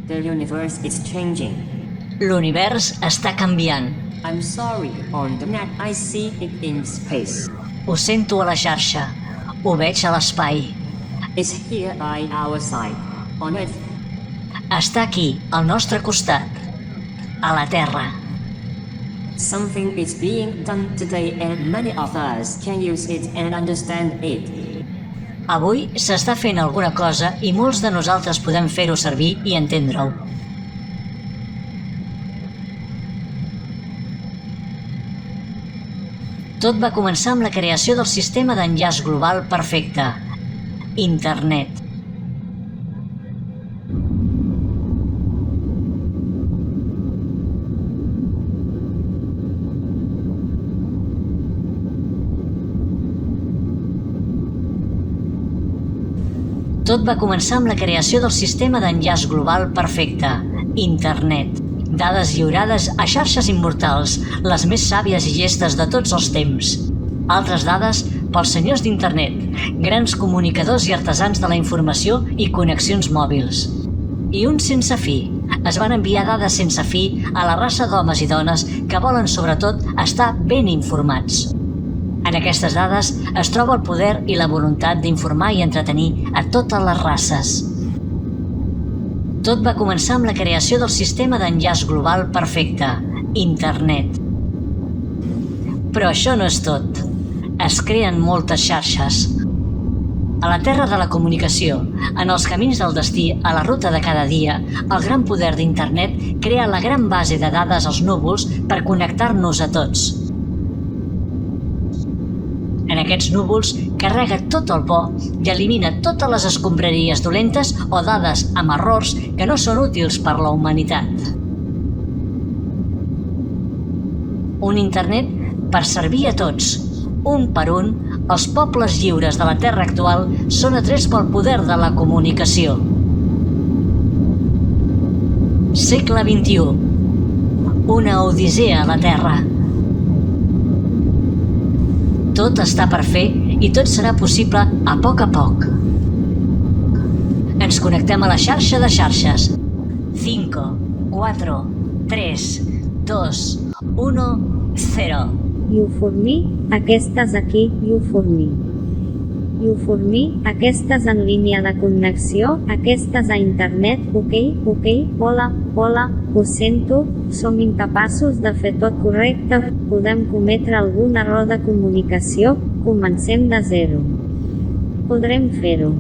The universe is changing. L'univers està canviant. I'm sorry, on the net I see it in space. Ho sento a la xarxa. Ho veig a l'espai. It's here by our side, on Earth. Està aquí, al nostre costat. A la Terra. Something is being done today and many of us can use it and understand it. Avui s'està fent alguna cosa i molts de nosaltres podem fer-ho servir i entendre-ho. Tot va començar amb la creació del sistema d'enllaç global perfecte, Internet. Tot va començar amb la creació del sistema d'enllaç global perfecte, Internet. Dades lliurades a xarxes immortals, les més sàvies i llestes de tots els temps. Altres dades pels senyors d'Internet, grans comunicadors i artesans de la informació i connexions mòbils. I un sense fi. Es van enviar dades sense fi a la raça d'homes i dones que volen sobretot estar ben informats. En aquestes dades es troba el poder i la voluntat d'informar i entretenir a totes les races. Tot va començar amb la creació del sistema d'enllaç global perfecte, Internet. Però això no és tot. Es creen moltes xarxes. A la terra de la comunicació, en els camins del destí, a la ruta de cada dia, el gran poder d'Internet crea la gran base de dades als núvols per connectar-nos a tots. En aquests núvols carrega tot el bo i elimina totes les escombraries dolentes o dades amb errors que no són útils per la humanitat. Un Internet per servir a tots. Un per un, els pobles lliures de la Terra actual són atrets pel poder de la comunicació. Segle XXI. Una odissea a la Terra. Tot està per fer i tot serà possible a poc. Ens connectem a la xarxa de xarxes. 5, 4, 3, 2, 1, 0. You for me, aquestes aquí, you for me. You for me, aquestes en línia de connexió, aquestes a internet, ok, hola, ho sento, som incapaços de fer tot correcte, podem cometre algun error de comunicació, comencem de zero. Podrem fer-ho.